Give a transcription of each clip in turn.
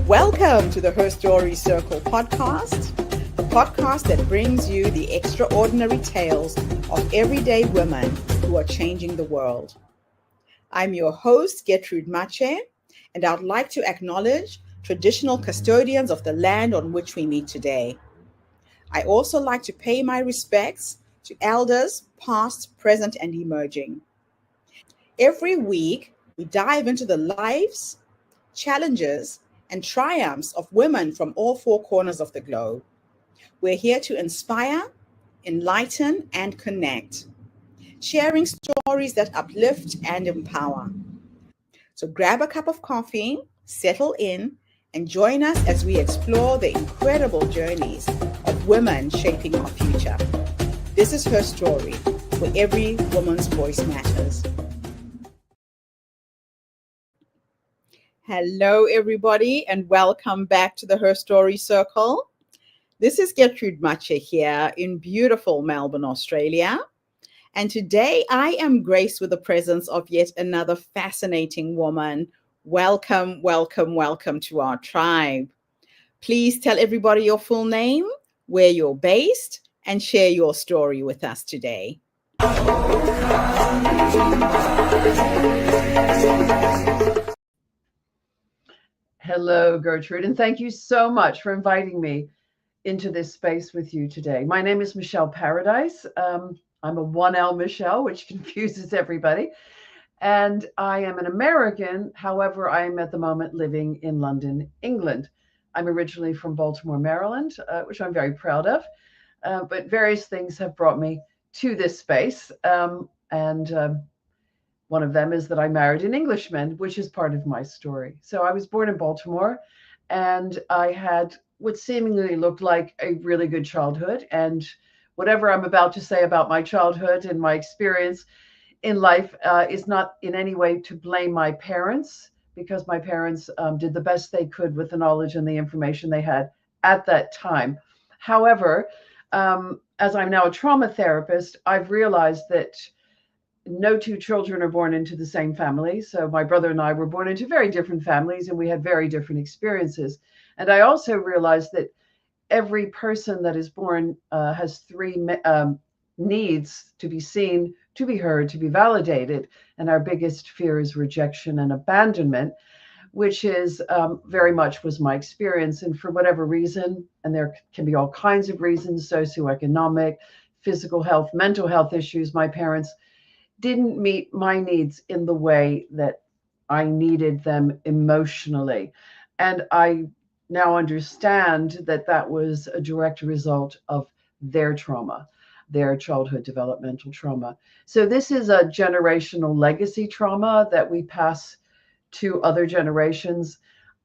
Welcome to the Her Story Circle podcast, the podcast that brings you the extraordinary tales of everyday women who are changing the world. I'm your host, Gertrude Mache, and I'd like to acknowledge traditional custodians of the land on which we meet today. I also like to pay my respects to elders, past, present, and emerging. Every week, we dive into the lives, challenges, and triumphs of women from all four corners of the globe. We're here to inspire, enlighten, and connect, sharing stories that uplift and empower. So grab a cup of coffee, settle in, and join us as we explore the incredible journeys of women shaping our future. This is Her Story, where every woman's voice matters. Hello, everybody, and welcome back to the Her Story Circle. This is Gertrude Mache here in beautiful Melbourne, Australia. And today I am graced with the presence of yet another fascinating woman. Welcome, welcome, welcome to our tribe. Please tell everybody your full name, where you're based, and share your story with us today. Hello, Gertrude, and thank you so much for inviting me into this space with you today. My name is Michele Paradise. I'm a 1L Michele, which confuses everybody. And I am an American. However, I am at the moment living in London, England. I'm originally from Baltimore, Maryland, which I'm very proud of. But various things have brought me to this space. One of them is that I married an Englishman, which is part of my story. So I was born in Baltimore, and I had what seemingly looked like a really good childhood. And whatever I'm about to say about my childhood and my experience in life is not in any way to blame my parents, because my parents did the best they could with the knowledge and the information they had at that time. However, as I'm now a trauma therapist, I've realized that no two children are born into the same family. So my brother and I were born into very different families, and we had very different experiences. And I also realized that every person that is born has three needs: to be seen, to be heard, to be validated. And our biggest fear is rejection and abandonment, which is very much was my experience. And for whatever reason, and there can be all kinds of reasons, socioeconomic, physical health, mental health issues, my parents didn't meet my needs in the way that I needed them emotionally. And I now understand that that was a direct result of their trauma, their childhood developmental trauma. So this is a generational legacy trauma that we pass to other generations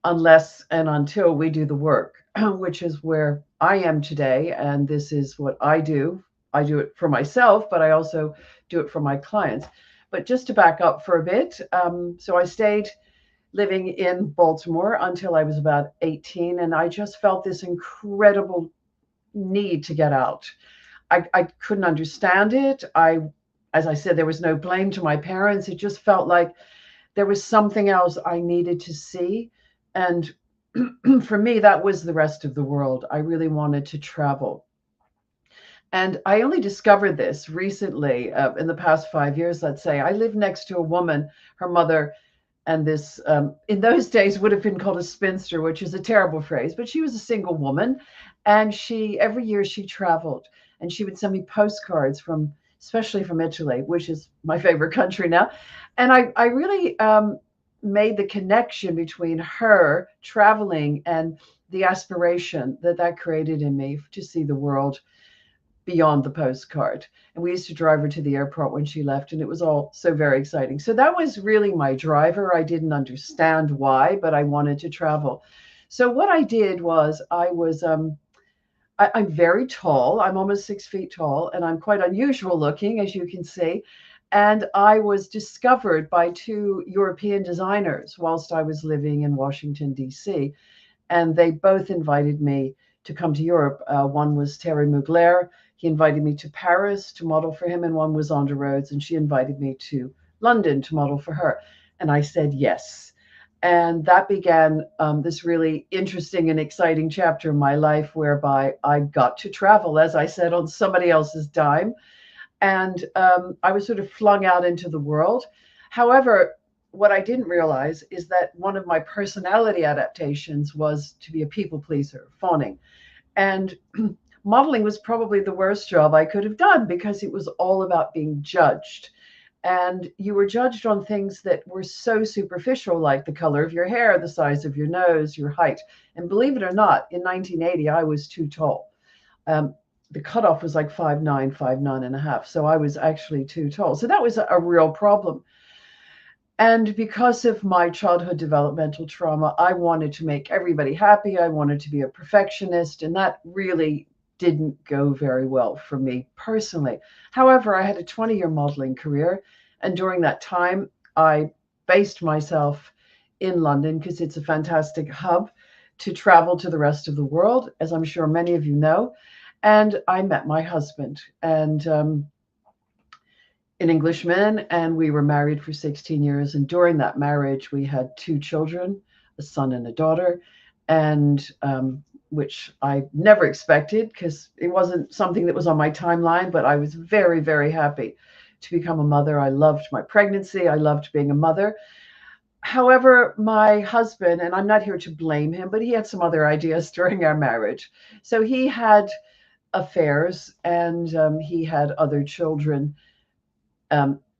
unless and until we do the work, which is where I am today. And this is what I do. I do it for myself, but I also do it for my clients. But just to back up for a bit, so I stayed living in Baltimore until I was about 18, and I just felt this incredible need to get out. I couldn't understand it. As I said, there was no blame to my parents. It just felt like there was something else I needed to see. And for me, that was the rest of the world. I really wanted to travel. And I only discovered this recently, in the past 5 years, let's say. I lived next to a woman, her mother, and this, in those days, would have been called a spinster, which is a terrible phrase, but she was a single woman. And every year she traveled, and she would send me postcards especially from Italy, which is my favorite country now. And I really made the connection between her traveling and the aspiration that created in me to see the world beyond the postcard. And we used to drive her to the airport when she left, and it was all so very exciting. So that was really my driver. I didn't understand why, but I wanted to travel. So what I did was I'm very tall. I'm almost 6 feet tall, and I'm quite unusual looking, as you can see. And I was discovered by two European designers whilst I was living in Washington, D.C. And they both invited me to come to Europe. One was Terry Mugler. He invited me to Paris to model for him, and one was Onda Rhodes, and she invited me to London to model for her. And I said yes. And that began this really interesting and exciting chapter in my life whereby I got to travel, as I said, on somebody else's dime. And I was sort of flung out into the world. However, what I didn't realize is that one of my personality adaptations was to be a people pleaser, fawning. And modeling was probably the worst job I could have done because it was all about being judged. And you were judged on things that were so superficial, like the color of your hair, the size of your nose, your height. And believe it or not, in 1980, I was too tall. Um, the cutoff was like 5'9", 5'9" and a half. So I was actually too tall. So that was a real problem. And because of my childhood developmental trauma, I wanted to make everybody happy. I wanted to be a perfectionist, and that really didn't go very well for me personally. However, I had a 20-year modeling career, and during that time, I based myself in London because it's a fantastic hub to travel to the rest of the world, as I'm sure many of you know. And I met my husband, and an Englishman, and we were married for 16 years. And during that marriage, we had two children, a son and a daughter, and which I never expected because it wasn't something that was on my timeline, but I was very, very happy to become a mother. I loved my pregnancy. I loved being a mother. However, my husband, and I'm not here to blame him, but he had some other ideas during our marriage. So he had affairs and he had other children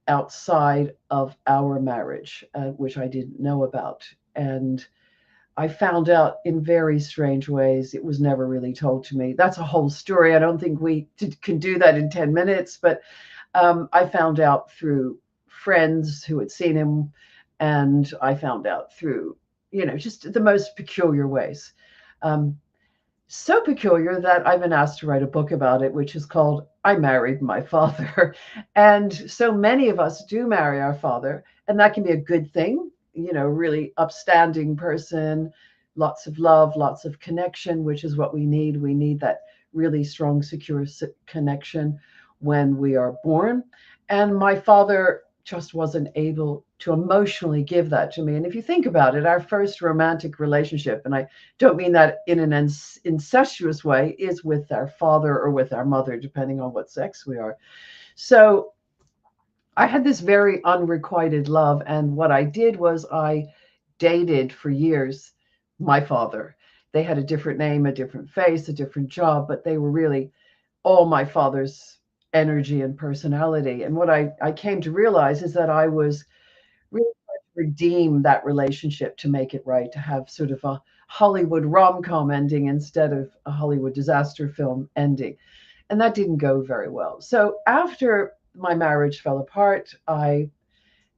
outside of our marriage, which I didn't know about. And I found out in very strange ways. It was never really told to me. That's a whole story. I don't think we can do that in 10 minutes, but I found out through friends who had seen him, and I found out through, just the most peculiar ways. Um, so peculiar that I've been asked to write a book about it, which is called I Married My Father. And so many of us do marry our father, and that can be a good thing, really upstanding person, lots of love, lots of connection, which is what we need. We need that really strong, secure connection when we are born. And my father just wasn't able to emotionally give that to me. And if you think about it, our first romantic relationship, and I don't mean that in an incestuous way, is with our father or with our mother, depending on what sex we are. So I had this very unrequited love. And what I did was I dated for years my father. They had a different name, a different face, a different job, but they were really all my father's energy and personality. And what I came to realize is that I was really trying to redeem that relationship to make it right, to have sort of a Hollywood rom-com ending instead of a Hollywood disaster film ending. And that didn't go very well. So after my marriage fell apart, I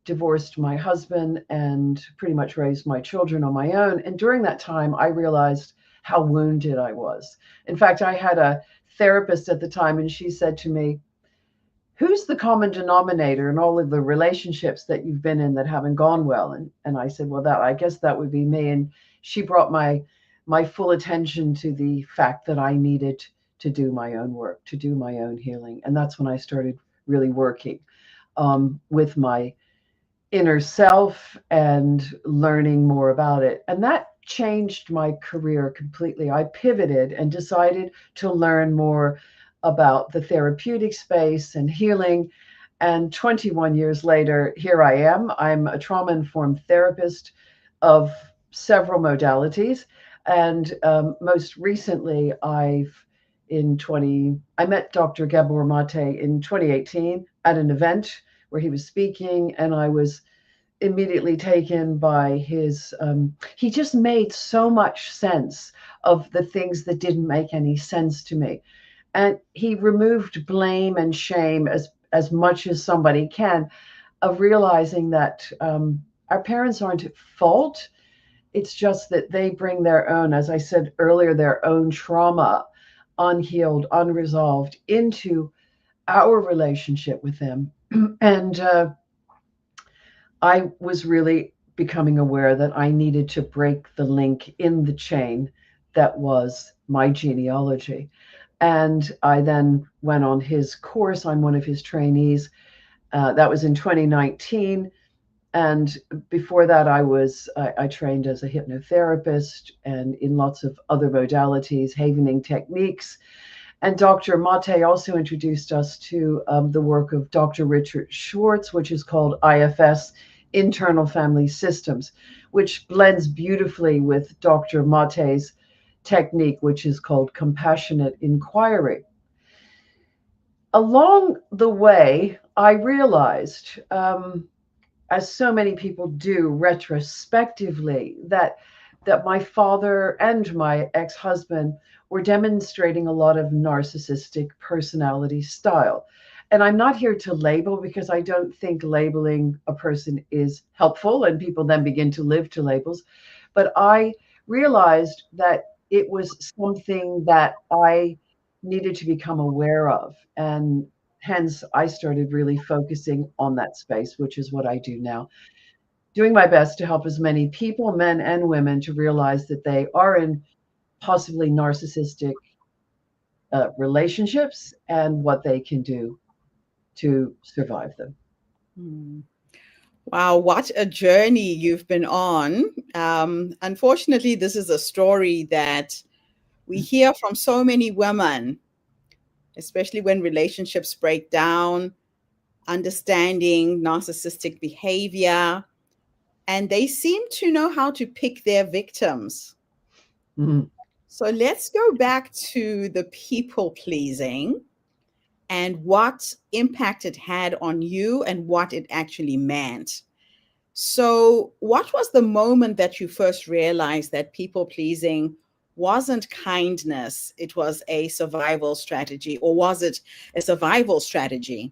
divorced my husband and pretty much raised my children on my own. And during that time, I realized how wounded I was. In fact, I had a therapist at the time, and she said to me, who's the common denominator in all of the relationships that you've been in that haven't gone well? And I said, well, that I guess that would be me. And she brought my full attention to the fact that I needed to do my own work, to do my own healing. And that's when I started really working with my inner self and learning more about it. And that changed my career completely. I pivoted and decided to learn more about the therapeutic space and healing. And 21 years later, here I am. I'm a trauma-informed therapist of several modalities. And most recently, I met Dr. Gabor Mate in 2018 at an event where he was speaking, and I was immediately taken by his, he just made so much sense of the things that didn't make any sense to me. And he removed blame and shame as much as somebody can, of realizing that our parents aren't at fault. It's just that they bring their own, as I said earlier, their own trauma, unhealed, unresolved, into our relationship with them. And I was really becoming aware that I needed to break the link in the chain that was my genealogy. And I then went on his course. I'm one of his trainees. That was in 2019. And before that, I trained as a hypnotherapist and in lots of other modalities, havening techniques. And Dr. Mate also introduced us to the work of Dr. Richard Schwartz, which is called IFS, Internal Family Systems, which blends beautifully with Dr. Mate's technique, which is called compassionate inquiry. Along the way, I realized, as so many people do retrospectively, that my father and my ex-husband were demonstrating a lot of narcissistic personality style. And I'm not here to label, because I don't think labeling a person is helpful and people then begin to live to labels. But I realized that it was something that I needed to become aware of. And hence, I started really focusing on that space, which is what I do now, doing my best to help as many people, men and women, to realize that they are in possibly narcissistic relationships and what they can do to survive them. Hmm. Wow, what a journey you've been on. Unfortunately, this is a story that we hear from so many women, especially when relationships break down, understanding narcissistic behavior, and they seem to know how to pick their victims. Mhm. So let's go back to the people pleasing and what impact it had on you and what it actually meant. So, what was the moment that you first realized that people pleasing wasn't kindness, it was a survival strategy, or was it a survival strategy?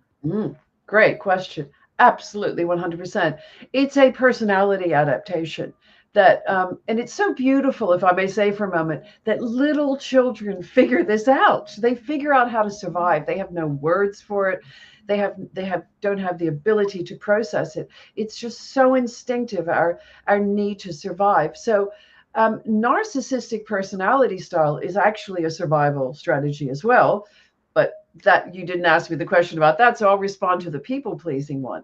Great question. Absolutely, 100%. It's a personality adaptation that, and it's so beautiful, if I may say for a moment, that little children figure this out. They figure out how to survive. They have no words for it. Don't have the ability to process it. It's just so instinctive, our need to survive. So, narcissistic personality style is actually a survival strategy as well, but that you didn't ask me the question about that, so I'll respond to the people pleasing one.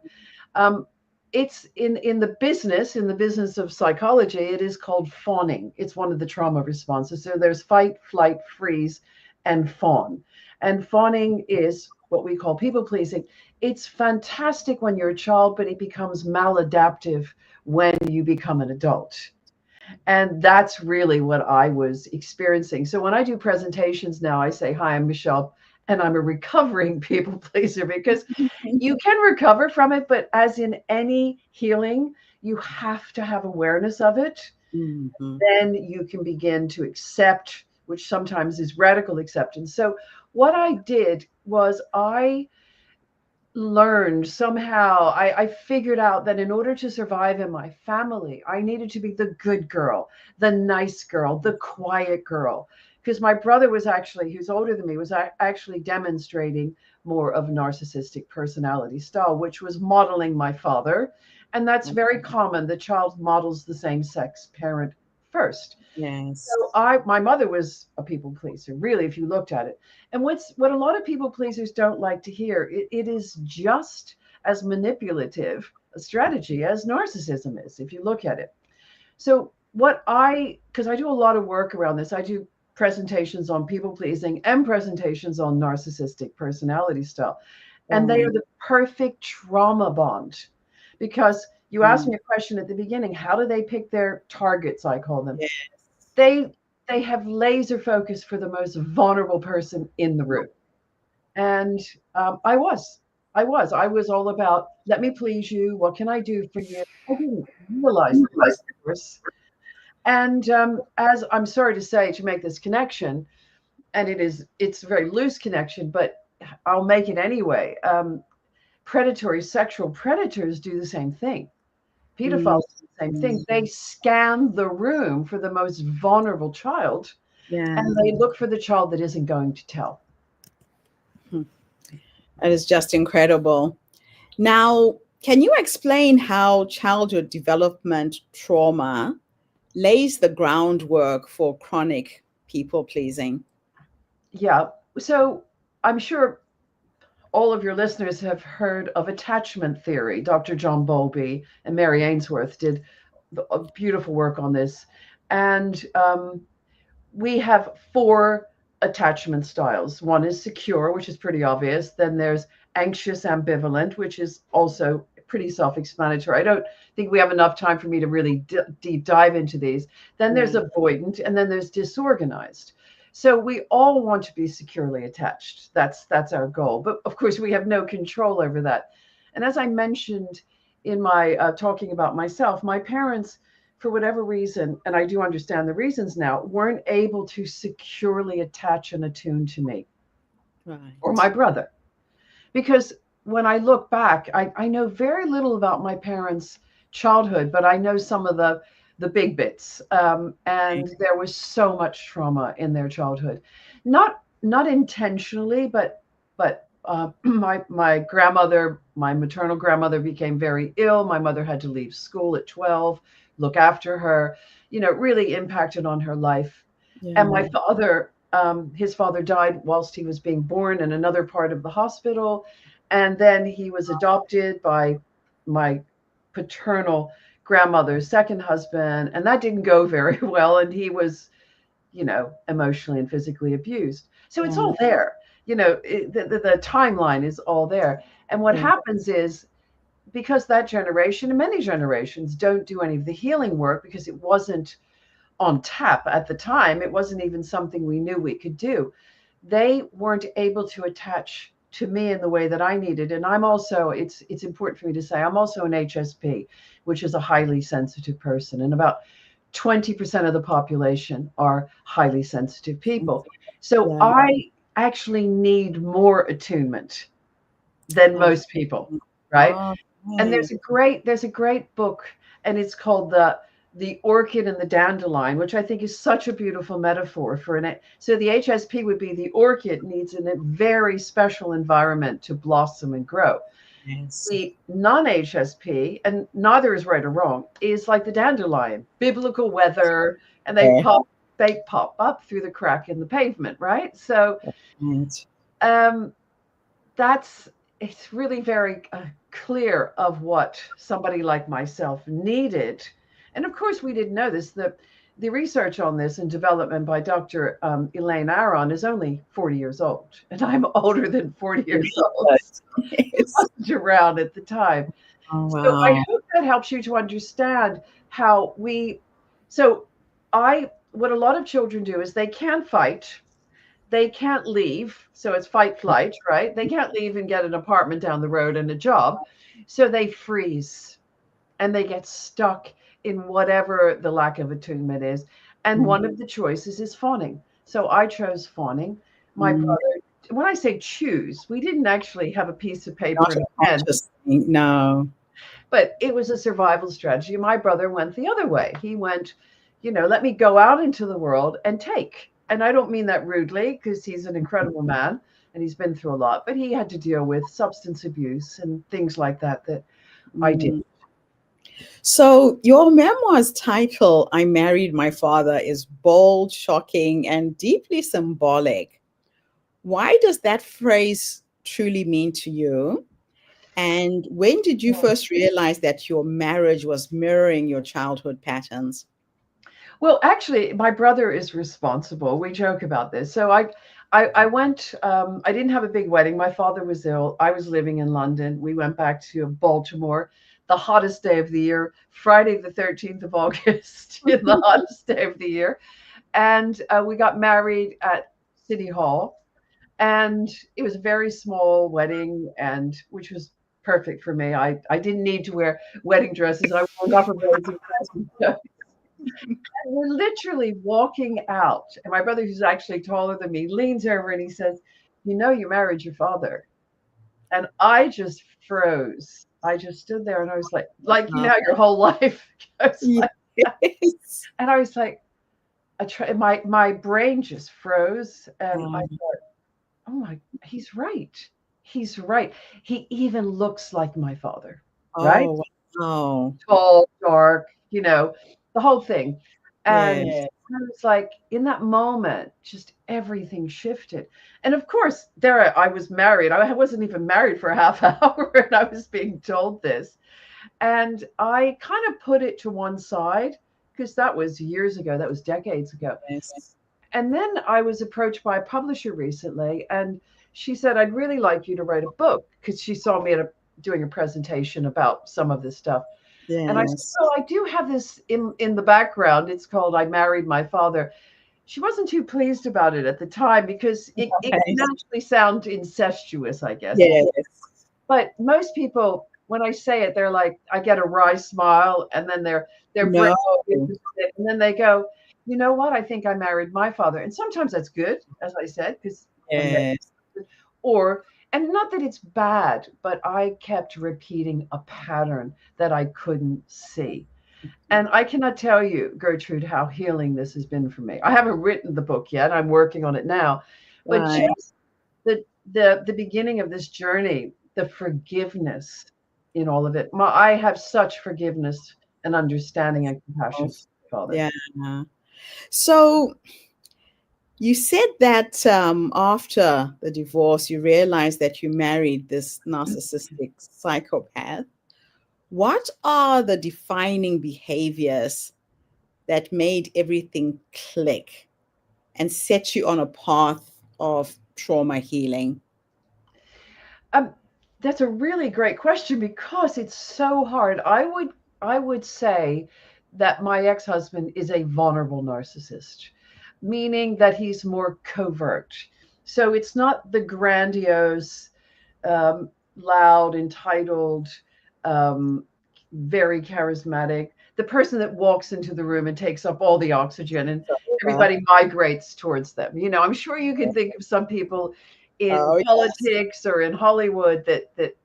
Um, it's in the business of psychology, it is called fawning. It's one of the trauma responses. So there's fight, flight, freeze, and fawn. And fawning is what we call people pleasing. It's fantastic when you're a child, but it becomes maladaptive when you become an adult. And that's really what I was experiencing. So when I do presentations now, I say, "Hi, I'm Michelle, and I'm a recovering people pleaser," because you can recover from it, but as in any healing, you have to have awareness of it. Mhm. Then you can begin to accept, which sometimes is radical acceptance. So what I did was I learned somehow, I figured out that in order to survive in my family, I needed to be the good girl, the nice girl, the quiet girl. Because my brother was actually, who's older than me, was actually demonstrating more of narcissistic personality style, which was modeling my father. And that's very common. The child models the same sex parent first. Yes. So my mother was a people pleaser, really, if you looked at it. And what a lot of people pleasers don't like to hear, it is just as manipulative a strategy as narcissism is, if you look at it. So because I do a lot of work around this, I do presentations on people pleasing and presentations on narcissistic personality style. And they Right. are the perfect trauma bond, because you asked Mm. me a question at the beginning, how do they pick their targets, I call them. Yes. They have laser focus for the most vulnerable person in the room. And I was all about, let me please you, what can I do for you. I didn't realize this, of course. And as I'm sorry to say, to make this connection, and it's a very loose connection, but I'll make it anyway. Predatory sexual predators do the same thing. Mm. Pedophiles do the same thing. They scan the room for the most vulnerable child, Yeah. and they look for the child that isn't going to tell. Hmm. That is just incredible. Now, can you explain how childhood development trauma lays the groundwork for chronic people pleasing? Yeah. So I'm sure all of your listeners have heard of attachment theory. Dr. John Bowlby and Mary Ainsworth did a beautiful work on this. And we have four attachment styles. One is secure, which is pretty obvious. Then there's anxious ambivalent, which is also pretty self-explanatory. I don't think we have enough time for me to really deep dive into these. Then there's Right. avoidant, and then there's disorganized. So we all want to be securely attached. That's our goal. But of course, we have no control over that. And as I mentioned in my talking about myself, my parents, for whatever reason, and I do understand the reasons now, weren't able to securely attach and attune to me or my Right. brother. Because when I look back, I know very little about my parents' childhood, but I know some of the big bits. Okay. And there was so much trauma in their childhood, not intentionally, but my grandmother, my maternal grandmother, became very ill. My mother had to leave school at 12, look after her. You know, it really impacted on her life. And my Yeah. father, his father died whilst he was being born in another part of the hospital. And then he was adopted by my paternal grandmother's second husband. And that didn't go very well. And he was, emotionally and physically abused. So it's Yeah. all there. The timeline is all there. And what Yeah. happens is, because that generation and many generations don't do any of the healing work because it wasn't on tap at the time. It wasn't even something we knew we could do. They weren't able to attach to me in the way that I needed. And I'm also, it's important for me to say, I'm also an HSP, which is a highly sensitive person. And about 20% of the population are highly sensitive people. So Yeah. I actually need more attunement than Oh, most people, right? oh, And right. there's a great book, and it's called the orchid and the dandelion, which I think is such a beautiful metaphor for so the HSP would be the orchid needs a very special environment to blossom and grow. Yes. The non-HSP, and neither is right or wrong, is like the dandelion, biblical weather, and Yeah. they pop up through the crack in the pavement, right? So Right. um, that's it's really very clear of what somebody like myself needed. And of course, we didn't know this. The research on this and development by Dr. Elaine Aron is only 40 years old, and I'm older than 40 years old. He Yes. wasn't around at the time. Oh, So I wow. hope that helps you to understand how so what a lot of children do is they can fight, they can't leave. So it's fight flight, right? They can't leave and get an apartment down the road and a job. So they freeze and they get stuck in whatever the lack of attunement is. And Mm, one of the choices is fawning. So I chose fawning. My mm. brother, when I say choose, we didn't actually have a piece of paper Not and a a pen, conscious thing. No. but it was a survival strategy. My brother went the other way. He went, let me go out into the world and take. And I don't mean that rudely because he's an incredible man and he's been through a lot, but he had to deal with substance abuse and things like that I did. Mm. So, your memoir's title, I Married My Father, is bold, shocking, and deeply symbolic. Why does that phrase truly mean to you? And when did you first realize that your marriage was mirroring your childhood patterns? Well, actually, my brother is responsible. We joke about this. So I went. I didn't have a big wedding. My father was ill. I was living in London. We went back to Baltimore, the hottest day of the year, Friday the 13th of August, in the hottest day of the year, and we got married at City Hall, and it was a very small wedding, and which was perfect for me. I didn't need to wear wedding dresses. I wore enough amazing dresses. We're literally walking out, and my brother, who's actually taller than me, leans over and he says, you married your father. And I just froze. I just stood there and I was like, Uh, your whole life goes like that. yes. And I was like, my brain just froze. And I Um, thought, oh he's right. He's right. He even looks like my father, right? oh, wow. Tall, dark, the whole thing. And Yes. I was like, in that moment, just everything shifted. And of course, I was married. I wasn't even married for a half hour, and I was being told this. And I kind of put it to one side because that was years ago, that was decades ago. Yes. And then I was approached by a publisher recently, and she said, I'd really like you to write a book because she saw me doing a presentation about some of this stuff. And I said, Yes. well, I do have this in the background. It's called I Married My Father. She wasn't too pleased about it at the time because it can Yes. actually sound incestuous, I guess. Yes. But most people, when I say it, they're like, I get a wry smile, and then their brain No. is interested, and then they go, you know what? I think I married my father. And sometimes that's good, as I said, because I'm very Yes. or and not that it's bad, but I kept repeating a pattern that I couldn't see. And I cannot tell you, Gertrude, how healing this has been for me. I haven't written the book yet. I'm working on it now. But Right. just the beginning of this journey, the forgiveness in all of it. I have such forgiveness and understanding and compassion for my father. Yeah. So you said that after the divorce, you realized that you married this narcissistic psychopath. What are the defining behaviors that made everything click and set you on a path of trauma healing? Um, that's a really great question because it's so hard. I would say that my ex-husband is a vulnerable narcissist, meaning that he's more covert. So it's not the grandiose, loud, entitled, um, very charismatic, the person that walks into the room and takes up all the oxygen and Uh, everybody migrates towards them. I'm sure you can think of some people in oh, yes. politics or in Hollywood that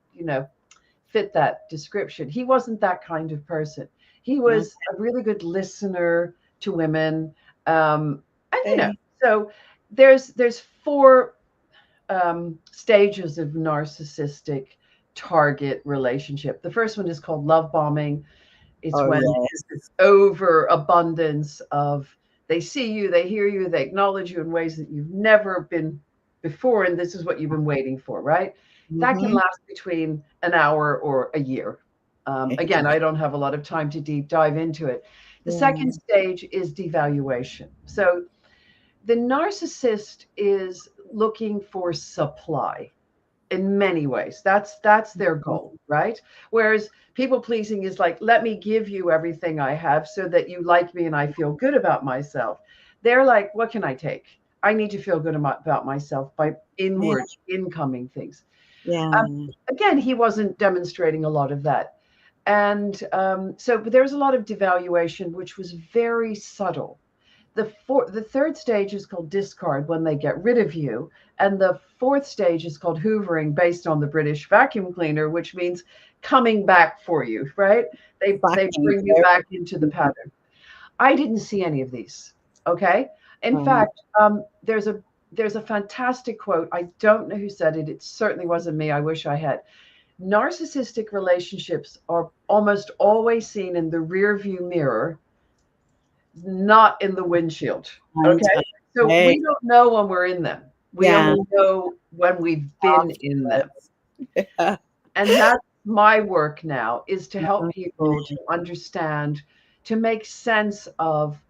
fit that description. He wasn't that kind of person. He was a really good listener to women, and Okay. so there's four stages of narcissistic target relationship. The first one is called love bombing. It's Oh, when yes. there's this overabundance of they see you, they hear you, they acknowledge you in ways that you've never been before, and this is what you've been waiting for, right? That can Mm-hmm. last between an hour or a year. Again, I don't have a lot of time to deep dive into it. The Yeah. second stage is devaluation. So the narcissist is looking for supply in many ways. That's their goal, right? Whereas people pleasing is like, let me give you everything I have so that you like me and I feel good about myself. They're like, what can I take? I need to feel good about myself by Yeah. inward incoming things. Um, Yeah. Again, he wasn't demonstrating a lot of that. And so but there was a lot of devaluation, which was very subtle. The third stage is called discard when they get rid of you, and the fourth stage is called hoovering, based on the British vacuum cleaner, which means coming back for you. Right? They Fucking bring you back into the pattern. I didn't see any of these. Okay. In um, fact, there's a fantastic quote. I don't know who said it. It certainly wasn't me. I wish I had. Narcissistic relationships are almost always seen in the rear view mirror, not in the windshield. and, Okay. So okay. we don't know when we're in them. We Yeah. only know when we've been in them. Afterwards. And that's my work now, is to help people Okay. to understand, to make sense of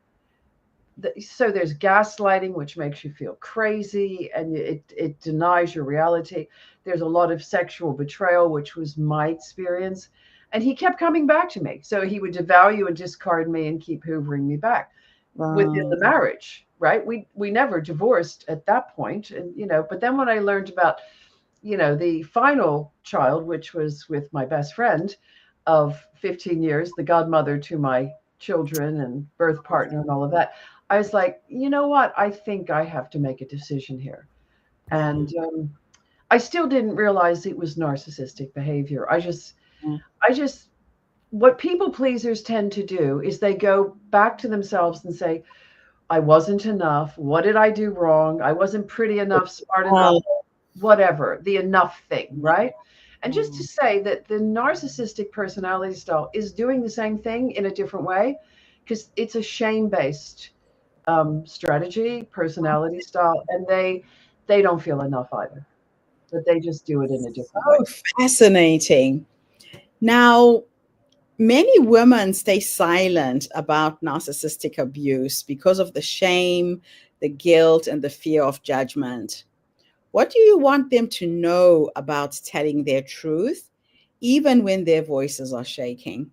so there's gaslighting, which makes you feel crazy and it denies your reality. There's a lot of sexual betrayal, which was my experience. And he kept coming back to me. So he would devalue and discard me and keep hoovering me back within Wow. the marriage, right? We never divorced at that point. And but then when I learned about, the final child, which was with my best friend of 15 years, the godmother to my children and birth partner and all of that, I was like, you know what? I think I have to make a decision here. Yeah. And I still didn't realize it was narcissistic behavior. I just, what people pleasers tend to do is they go back to themselves and say, I wasn't enough. What did I do wrong? I wasn't pretty enough, smart enough, Oh, whatever, the enough thing, yeah. right? And just to say that the narcissistic personality style is doing the same thing in a different way. because it's a shame based strategy, personality style, and they don't feel enough either, but they just do it in a different way. Oh, fascinating. Now, many women stay silent about narcissistic abuse because of the shame, the guilt, and the fear of judgment. What do you want them to know about telling their truth, even when their voices are shaking?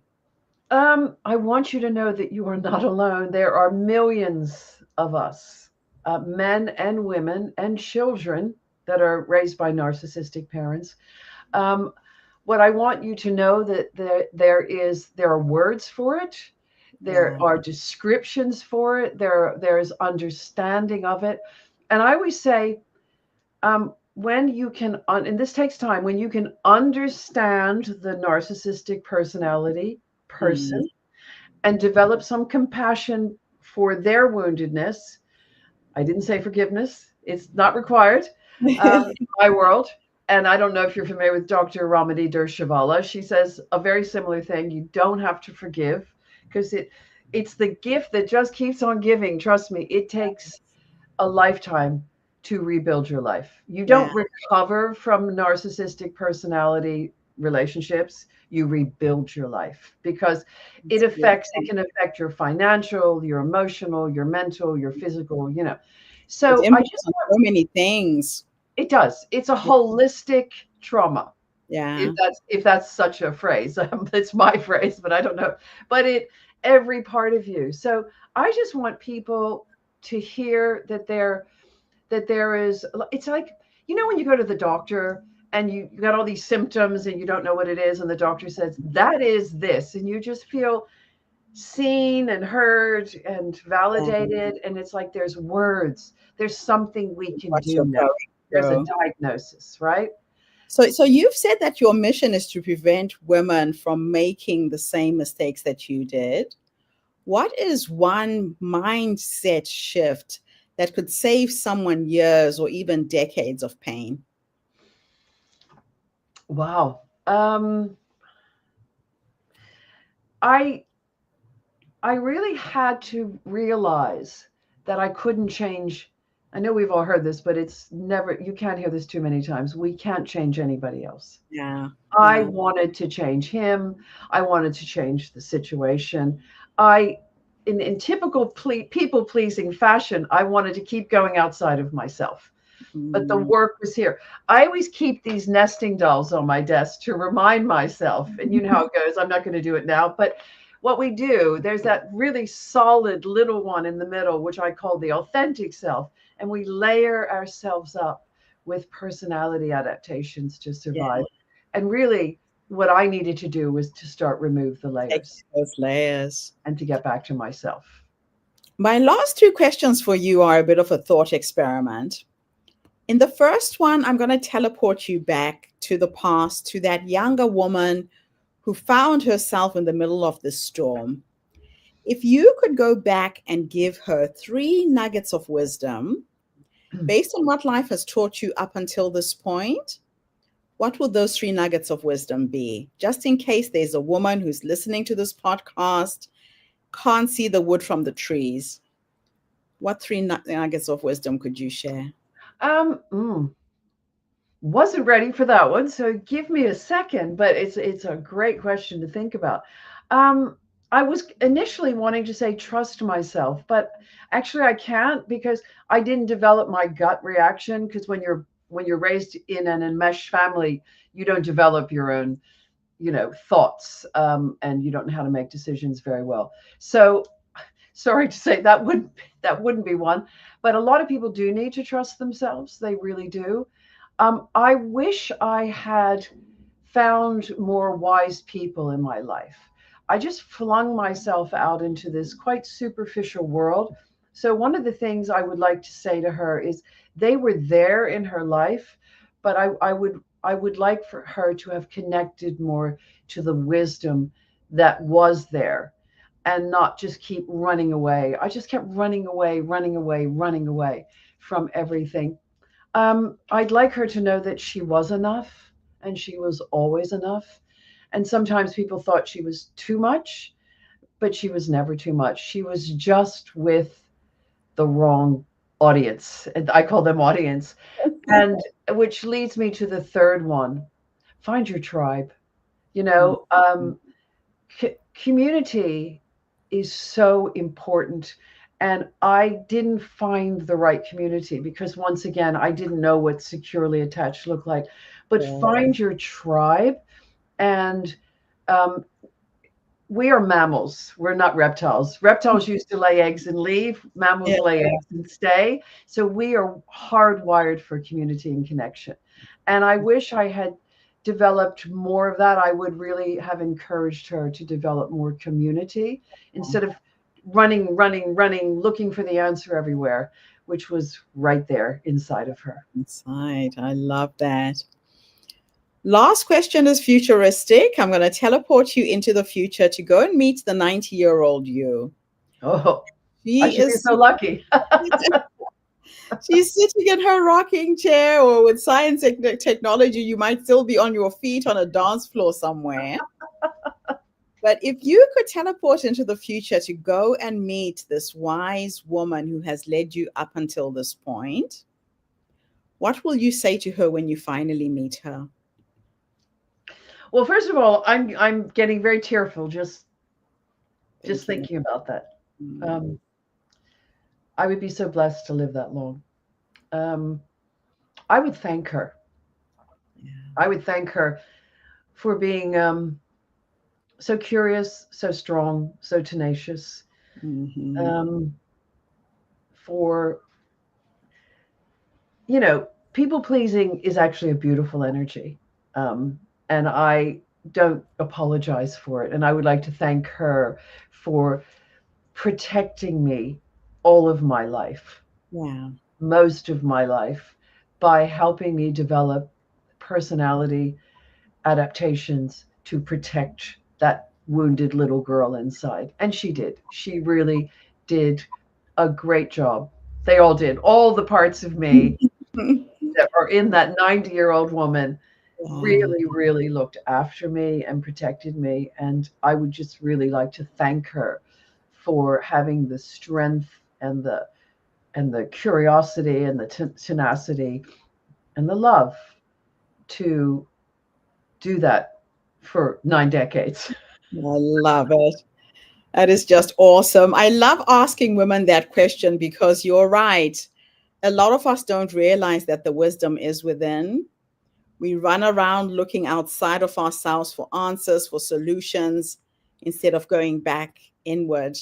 I want you to know that you are not alone. There are millions of us, men and women and children that are raised by narcissistic parents. Um, what I want you to know that there are words for it, there Yeah. are descriptions for it, there's understanding of it, and I always say, when you can, and this takes time, when you can understand the narcissistic personality Mm. person and develop some compassion for their woundedness. I didn't say forgiveness, it's not required in my world. And I don't know if you're familiar with Dr. Ramadi Dershavala. She says a very similar thing. You don't have to forgive because it's the gift that just keeps on giving. Trust me, it takes a lifetime to rebuild your life. You Yeah, don't recover from narcissistic personality relationships, you rebuild your life because it's it beautiful. can affect your financial, your emotional, your mental, your physical, you know. It So I impacts just on want, so many things. it does. It's a holistic trauma. Yeah. If that's such a phrase. It's my phrase, but I don't know. But it every part of you. So I just want people to hear that there is, it's like, you know, when you go to the doctor and you got all these symptoms and you don't know what it is and the doctor says that is this, and you just feel seen and heard and Yeah. validated, and it's like there's words, there's something we can What do you're now, going there's a through. diagnosis, right? So you've said that your mission is to prevent women from making the same mistakes that you did. What is one mindset shift that could save someone years or even decades of pain? Wow. I I really had to realize that I couldn't change. I know we've all heard this, but it's never, you can't hear this too many times. We can't change anybody else. Yeah. I Yeah. wanted to change him. I wanted to change the situation. I, in typical people pleasing fashion, I wanted to keep going outside of myself. But the Mm. work was here. I always keep these nesting dolls on my desk to remind myself, and you know how it goes. I'm not going to do it now, but what we do, there's that really solid little one in the middle, which I call the authentic self, and we layer ourselves up with personality adaptations to Yeah. survive. And really, what I needed to do was to start remove the Take layers those layers. and to get back to myself. My last two questions for you are a bit of a thought experiment. In the first one, I'm going to teleport you back to the past, to that younger woman who found herself in the middle of this storm. If you could go back and give her three nuggets of wisdom based on what life has taught you up until this point, what would those three nuggets of wisdom be? Just in case there's a woman who's listening to this podcast, can't see the wood from the trees, what three nuggets of wisdom could you share? Um, mm, wasn't ready for that one, so give me a second. But it's a great question to think about. Um, I was initially wanting to say trust myself, but actually I can't because I didn't develop my gut reaction. Because when you're raised in an enmeshed family, you don't develop your own, you know, thoughts, and you don't know how to make decisions very well. So sorry to say that wouldn't be one, but a lot of people do need to trust themselves. They really do. I wish I had found more wise people in my life. I just flung myself out into this quite superficial world. So, one of the things I would like to say to her is they were there in her life, but I would like for her to have connected more to the wisdom that was there and not just keep running away. I just kept running away, running away, running away from everything. I'd like her to know that she was enough and she was always enough. And sometimes people thought she was too much, but she was never too much. She was just with the wrong audience. And I call them audience. And which leads me to the third one. Find your tribe. You know, community is so important. And I didn't find the right community because, once again, I didn't know what securely attached looked like. But find your tribe. And um, we are mammals. We're not reptiles. Reptiles used to lay eggs and leave. Yeah. Mammals lay eggs and stay. So we are hardwired for community and connection. And I wish I had developed more of that. I would really have encouraged her to develop more community instead of running, running, running, looking for the answer everywhere, which was right there inside of her. Inside. I love that. Last question is futuristic. I'm going to teleport you into the future to go and meet the 90-year-old you. Oh, I She should be is so lucky. she's sitting in her rocking chair, or with science and technology, you might still be on your feet on a dance floor somewhere. But if you could teleport into the future to go and meet this wise woman who has led you up until this point, what will you say to her when you finally meet her? Well, first of all, I'm getting very tearful just Thinking. thinking about that. Mm, Um, I would be so blessed to live that long. Um, I would thank her. yeah. I would thank her for being so curious, so strong, so tenacious. Mhm. Um, for people pleasing is actually a beautiful energy, and I don't apologize for it. And I would like to thank her for protecting me all of my life, Yeah. most of my life, by helping me develop personality adaptations to protect that wounded little girl inside. And she did. She really did a great job. They all did. All the parts of me that are in that 90-year-old woman Wow. really, really looked after me and protected me. And I would just really like to thank her for having the strength and the curiosity and the tenacity and the love to do that for 9 decades. I love it. That is just awesome. I love asking women that question because you're right. A lot of us don't realize that the wisdom is within. We run around looking outside of ourselves for answers, for solutions, instead of going back inward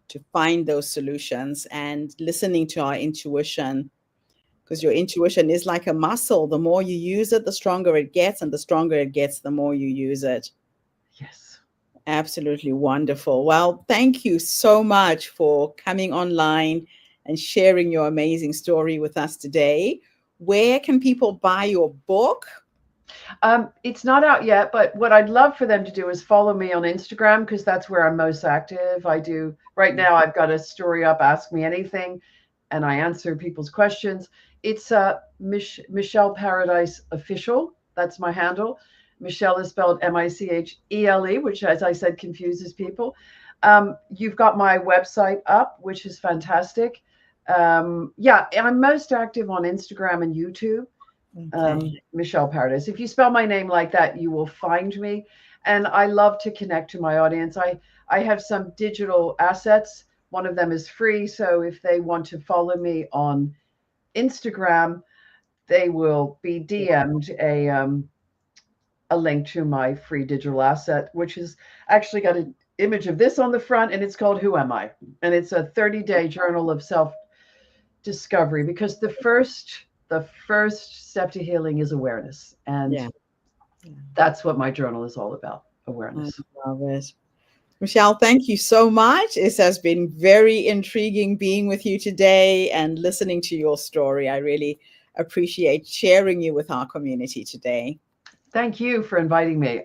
to find those solutions and listening to our intuition. Because your intuition is like a muscle. The more you use it, the stronger it gets, and the stronger it gets, the more you use it. Yes. Absolutely wonderful. Well, thank you so much for coming online and sharing your amazing story with us today. Where can people buy your book? It's not out yet, but what I'd love for them to do is follow me on Instagram because that's where I'm most active. I do right now. I've got a story up, Ask Me Anything, and I answer people's questions. It's Michele Paradise Official. That's my handle. Michele is spelled Michele, which, as I said, confuses people. You've got my website up, which is fantastic. Yeah, I'm most active on Instagram and YouTube. Okay. Michele Paradise. If you spell my name like that, you will find me. And I love to connect to my audience. I have some digital assets. One of them is free. So if they want to follow me on Instagram, they will be DM'd a link to my free digital asset, which has actually got an image of this on the front, and it's called Who Am I? And it's a 30-day journal of self discovery because the first step to healing is awareness, and Yeah. Yeah. that's what my journal is all about, I awareness. love it. Michele, thank you so much. It has been very intriguing being with you today and listening to your story. I really appreciate sharing you with our community today. Thank you for inviting me.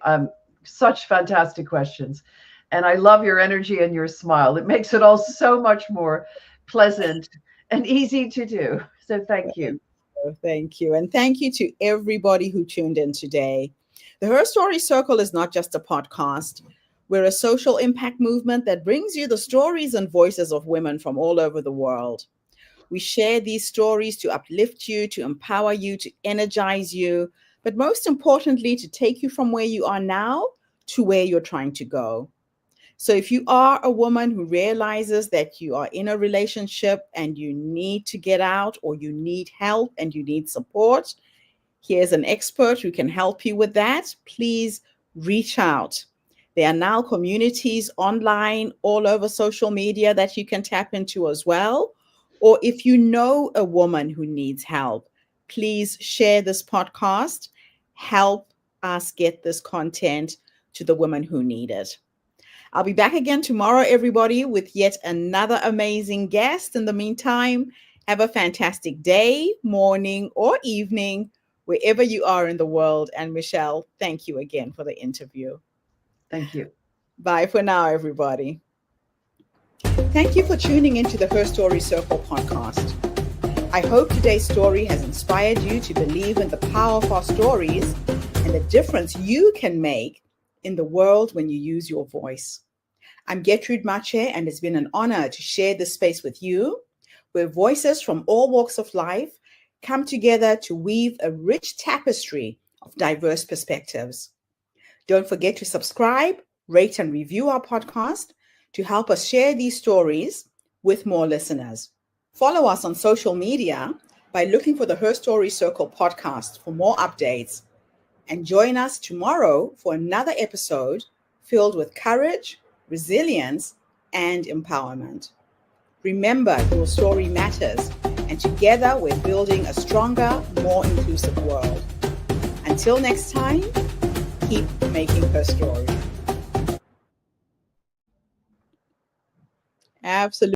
Such fantastic questions, and I love your energy and your smile. It makes it all so much more pleasant and easy to do. So thank you. Thank you. And thank you to everybody who tuned in today. The Her Story Circle is not just a podcast. We're a social impact movement that brings you the stories and voices of women from all over the world. We share these stories to uplift you, to empower you, to energize you, but most importantly, to take you from where you are now to where you're trying to go. So if you are a woman who realizes that you are in a relationship and you need to get out, or you need help and you need support, here's an expert who can help you with that. Please reach out. There are now communities online all over social media that you can tap into as well. Or if you know a woman who needs help, please share this podcast. Help us get this content to the women who need it. I'll be back again tomorrow, everybody, with yet another amazing guest. In the meantime, have a fantastic day, morning, or evening, wherever you are in the world. And Michele, thank you again for the interview. Thank you. Bye for now, everybody. Thank you for tuning into the Her Story Circle podcast. I hope today's story has inspired you to believe in the power of our stories and the difference you can make in the world when you use your voice. I'm Gertrude Mache, and it's been an honor to share this space with you, where voices from all walks of life come together to weave a rich tapestry of diverse perspectives. Don't forget to subscribe, rate, and review our podcast to help us share these stories with more listeners. Follow us on social media by looking for the Her Story Circle podcast for more updates. And join us tomorrow for another episode filled with courage, resilience, and empowerment. Remember, your story matters, and together we're building a stronger, more inclusive world. Until next time, keep making her story. Absolutely.